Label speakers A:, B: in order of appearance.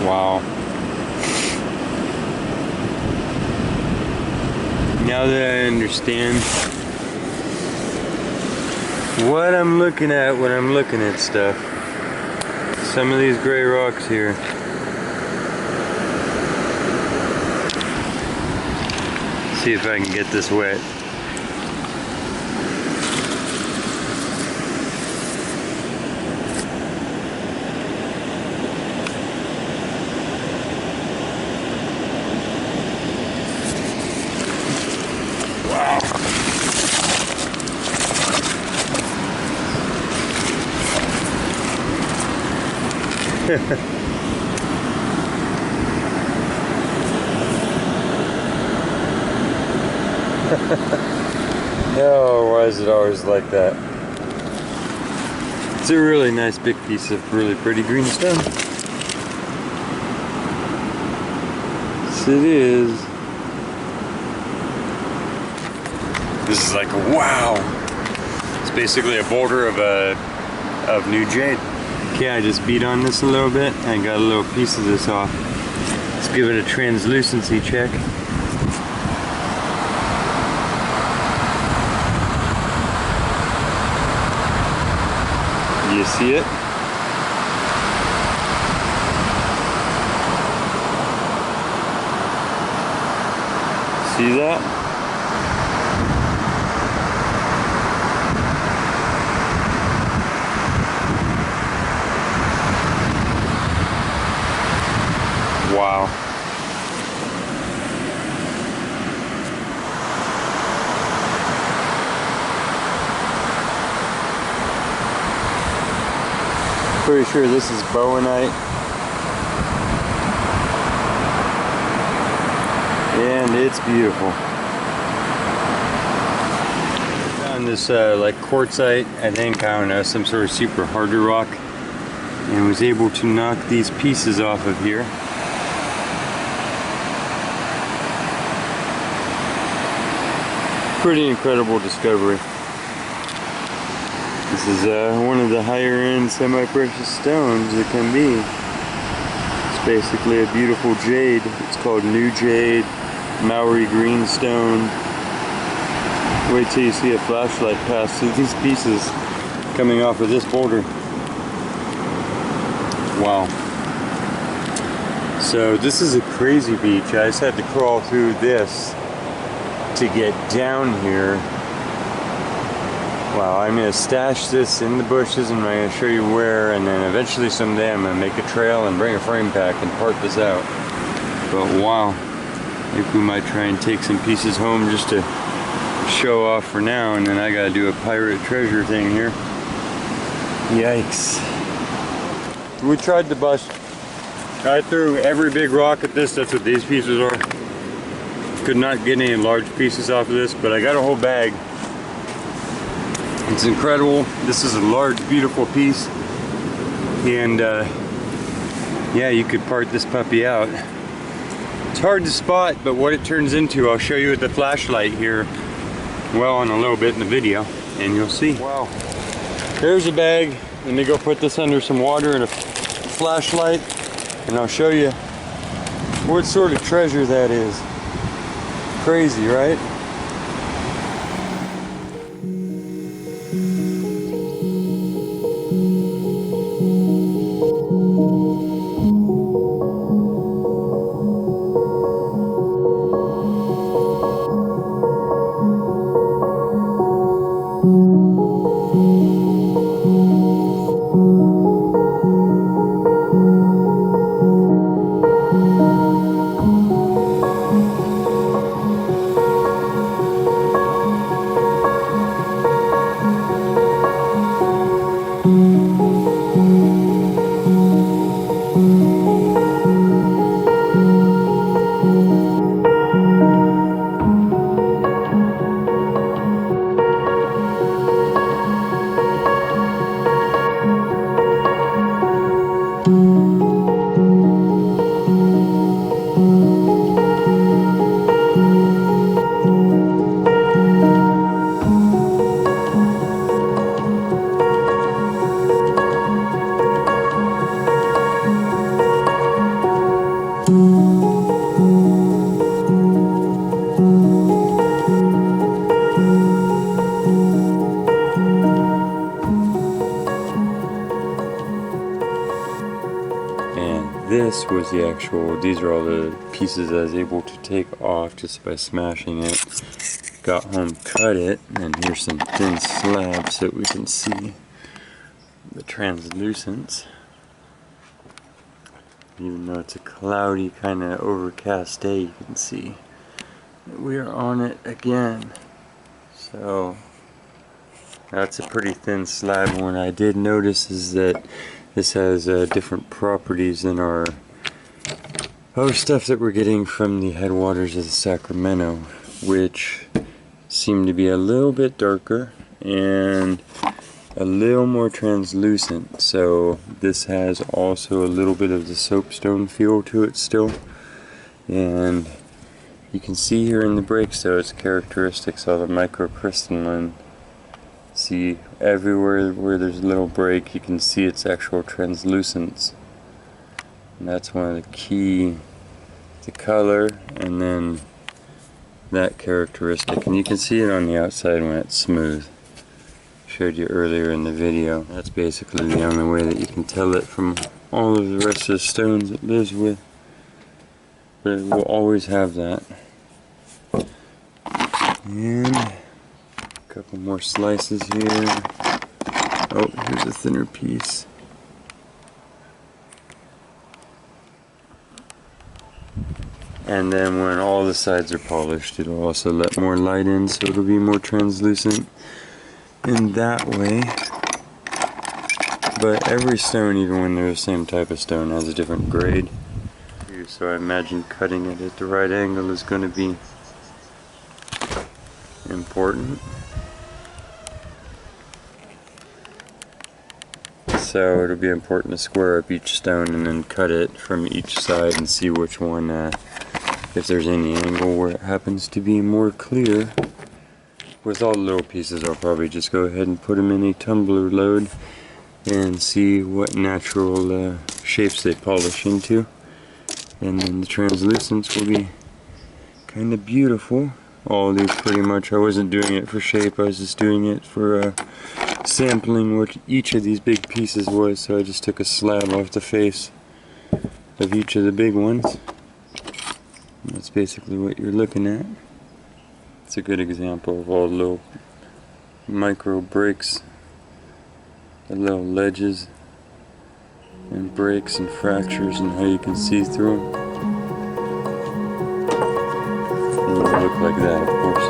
A: Wow. Now that I understand what I'm looking at when I'm looking at stuff. Some of these gray rocks here. See if I can get this wet. Wow. Oh, why is it always like that? It's a really nice big piece of really pretty green stone. Yes, it is. This is like a wow. It's basically a boulder of new jade. Okay, I just beat on this a little bit and got a little piece of this off. Let's give it a translucency check. You see it? See that? Wow. Pretty sure this is bowenite. And it's beautiful. Found this like quartzite, I think, I don't know, some sort of super harder rock. And was able to knock these pieces off of here. Pretty incredible discovery. This is one of the higher end semi-precious stones that can be. It's basically a beautiful jade. It's called New Jade, Maori Greenstone. Wait till you see a flashlight pass through these pieces coming off of this boulder. Wow. So this is a crazy beach. I just had to crawl through this to get down here. Wow, I'm going to stash this in the bushes and I'm going to show you where, and then eventually someday I'm going to make a trail and bring a frame pack and part this out. But wow, I think we might try and take some pieces home just to show off for now, and then I got to do a pirate treasure thing here. Yikes. We tried to bust. I threw every big rock at this. That's what these pieces are. Could not get any large pieces off of this, but I got a whole bag. It's incredible. This is a large, beautiful piece. And yeah, you could part this puppy out. It's hard to spot, but what it turns into, I'll show you with the flashlight here, well, in a little bit in the video, and you'll see. Wow. There's a bag. Let me go put this under some water and a flashlight, and I'll show you what sort of treasure that is. Crazy, right? this was the actual, these are all the pieces I was able to take off just by smashing it. Got home, cut it, and here's some thin slabs so we can see the translucence. Even though it's a cloudy, kind of overcast day, you can see that we are on it again. So that's a pretty thin slab. And what I did notice is that this has different properties than our stuff that we're getting from the headwaters of the Sacramento, which seem to be a little bit darker and a little more translucent. So this has also a little bit of the soapstone feel to it still, and you can see here in the breaks though its characteristics of the microcrystalline. See everywhere where there's a little break, you can see its actual translucence, and that's one of the key, the color and then that characteristic, and you can see it on the outside when it's smooth. Showed you earlier in the video. That's basically the only way that you can tell it from all of the rest of the stones it lives with, but it will always have that. And a couple more slices here. Oh, here's a thinner piece. And then when all the sides are polished, it'll also let more light in, so it'll be more translucent in that way. But every stone, even when they're the same type of stone, has a different grade. So I imagine cutting it at the right angle is going to be important. So it'll be important to square up each stone and then cut it from each side and see which one, if there's any angle where it happens to be more clear. With all the little pieces, I'll probably just go ahead and put them in a tumbler load and see what natural shapes they polish into. And then the translucence will be kind of beautiful. All of these pretty much, I wasn't doing it for shape, I was just doing it for sampling what each of these big pieces was. So I just took a slab off the face of each of the big ones. And that's basically what you're looking at. It's a good example of all the little micro breaks, the little ledges and breaks and fractures, and how you can see through them. And they look like that, of course.